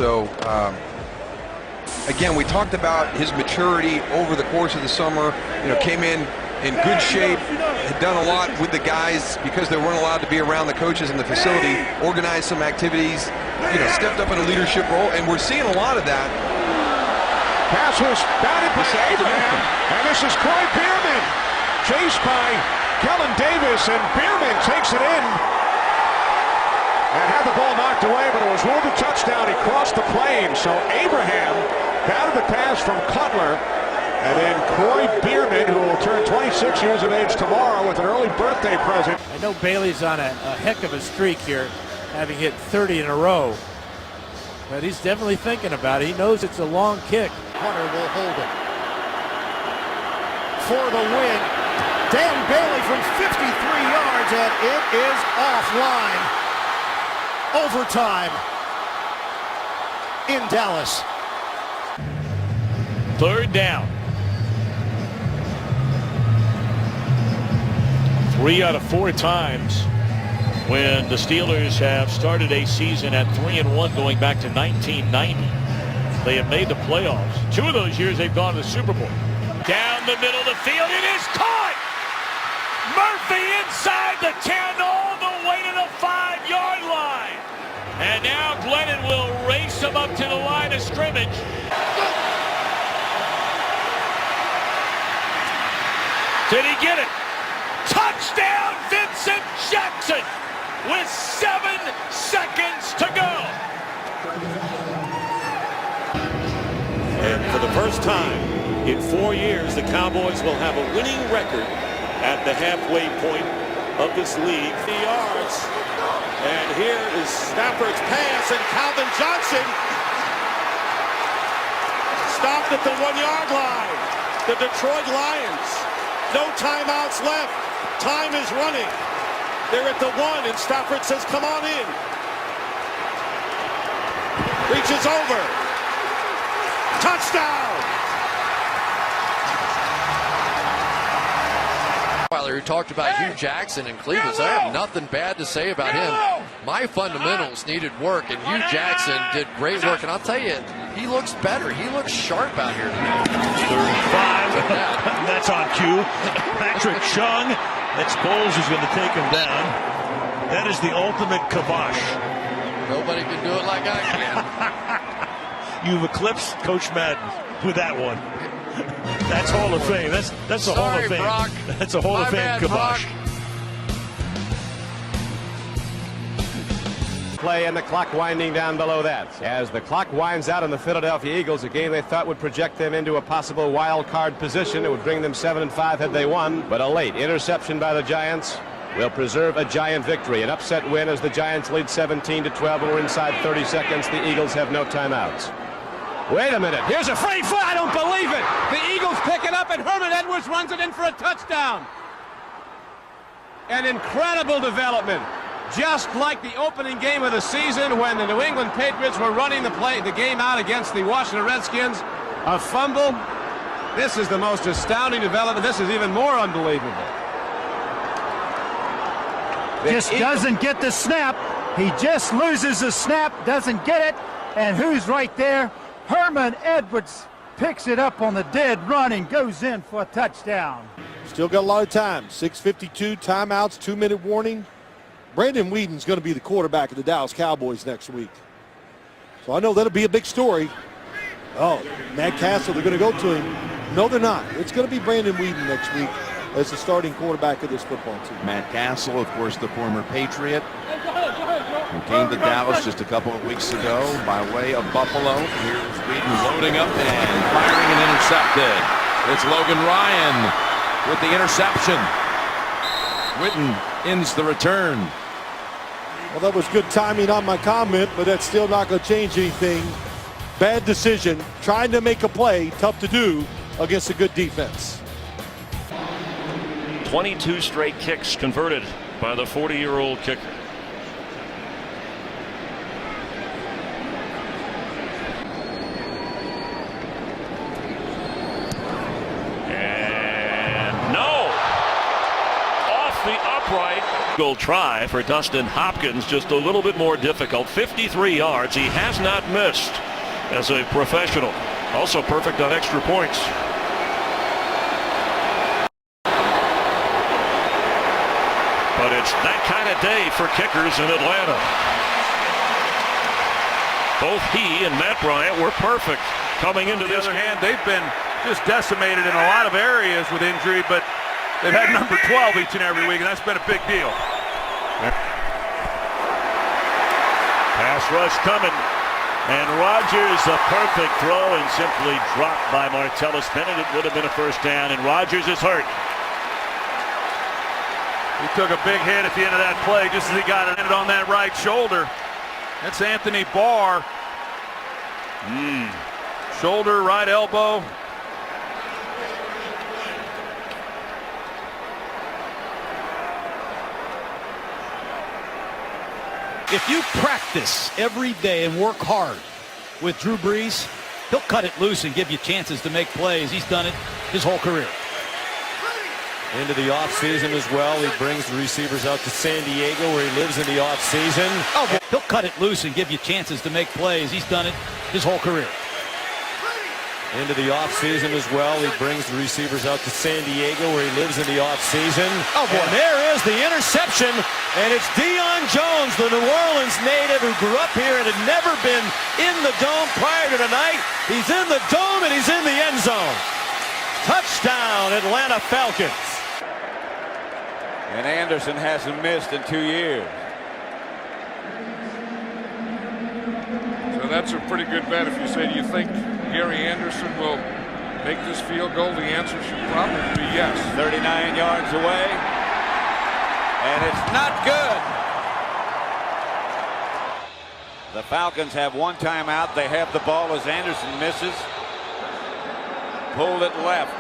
So, again, we talked about his maturity over the course of the summer. Came in good shape, had done a lot with the guys because they weren't allowed to be around the coaches in the facility, organized some activities, stepped up in a leadership role, and we're seeing a lot of that. Pass was batted by Abraham, and this is Corey Bierman, chased by Kellen Davis, and Bierman takes it in. And had the ball knocked away, but it was ruled a touchdown. He crossed the plane, so Abraham batted the pass from Cutler. And then Corey Bierman, who will turn 26 years of age tomorrow with an early birthday present. I know Bailey's on a heck of a streak here, having hit 30 in a row. But he's definitely thinking about it. He knows it's a long kick. Hunter will hold it. For the win, Dan Bailey from 53 yards, and it is offline. Overtime in Dallas. Third down. 3 out of 4 times when the Steelers have started a season at 3-1 going back to 1990. They have made the playoffs. 2 of those years they've gone to the Super Bowl. Down the middle of the field, it is caught! Murphy inside the 10 all the way to the 5-yard line. And now Glennon will race him up to the line of scrimmage. Did he get it? Touchdown, Vincent Jackson, with 7 seconds to go. And for the first time in 4 years, the Cowboys will have a winning record at the halfway point of this league. 3 yards. And here is Stafford's pass, and Calvin Johnson stopped at the 1-yard line. The Detroit Lions, no timeouts left. Time is running. They're at the 1, and Stafford says, come on in. Reaches over. Touchdown! Who talked about Hugh Jackson in Cleveland, so I have nothing bad to say about him. My fundamentals needed work, and Hugh Jackson did great work. And I'll tell you, he looks better. He looks sharp out here tonight. 35. That's on cue. Patrick Chung. That's Bowles who's going to take him down. That is the ultimate kibosh. Nobody can do it like I can. You've eclipsed Coach Madden with that one. That's Hall of Fame. That's a Hall of Fame. Brock. That's a Hall of Fame kibosh. Play and the clock winding down below that. As the clock winds out on the Philadelphia Eagles, a game they thought would project them into a possible wild card position. It would bring them 7-5 had they won. But a late interception by the Giants will preserve a Giant victory. An upset win as the Giants lead 17-12 and we're inside 30 seconds. The Eagles have no timeouts. Wait a minute. Here's a free foot. I don't believe it. The Eagles pick it up and Herman Edwards runs it in for a touchdown. An incredible development. Just like the opening game of the season when the New England Patriots were running the game out against the Washington Redskins. A fumble. This is the most astounding development. This is even more unbelievable. Just doesn't get the snap. He just loses the snap, doesn't get it. And who's right there? Herman Edwards picks it up on the dead run and goes in for a touchdown. Still got a lot of time. 6:52 timeouts, 2-minute warning. Brandon Whedon's going to be the quarterback of the Dallas Cowboys next week. So I know that'll be a big story. Oh, Matt Castle, they're going to go to him. No, they're not. It's going to be Brandon Whedon next week as the starting quarterback of this football team. Matt Castle, of course, the former Patriot, who came to Dallas just a couple of weeks ago by way of Buffalo. Here's Whedon loading up and firing and intercepted. It's Logan Ryan with the interception. Whedon ends the return. Well, that was good timing on my comment, but that's still not going to change anything. Bad decision. Trying to make a play, tough to do against a good defense. 22 straight kicks converted by the 40-year-old kicker. And no! Off the upright. goal try for Dustin Hopkins, just a little bit more difficult. 53 yards. He has not missed as a professional. Also perfect on extra points. But it's that kind of day for kickers in Atlanta. Both he and Matt Bryant were perfect coming into this. On the other hand, they've been just decimated in a lot of areas with injury, but they've had number 12 each and every week, and that's been a big deal. Pass rush coming. And Rodgers, a perfect throw, and simply dropped by Martellus Bennett. It would have been a first down, and Rodgers is hurt. He took a big hit at the end of that play just as he got it on that right shoulder. That's Anthony Barr. Shoulder, right elbow. If you practice every day and work hard with Drew Brees, he'll cut it loose and give you chances to make plays. He's done it his whole career. Into the offseason as well. He brings the receivers out to San Diego where he lives in the offseason. He'll cut it loose and give you chances to make plays. He's done it his whole career. Into the offseason as well. He brings the receivers out to San Diego where he lives in the offseason. And there is the interception. And it's Deion Jones, the New Orleans native who grew up here and had never been in the dome prior to tonight. He's in the dome and he's in the end zone. Touchdown, Atlanta Falcons. And Anderson hasn't missed in 2 years. So that's a pretty good bet if you say, do you think Gary Anderson will make this field goal? The answer should probably be yes. 39 yards away. And it's not good. The Falcons have one timeout. They have the ball as Anderson misses. Pulled it left.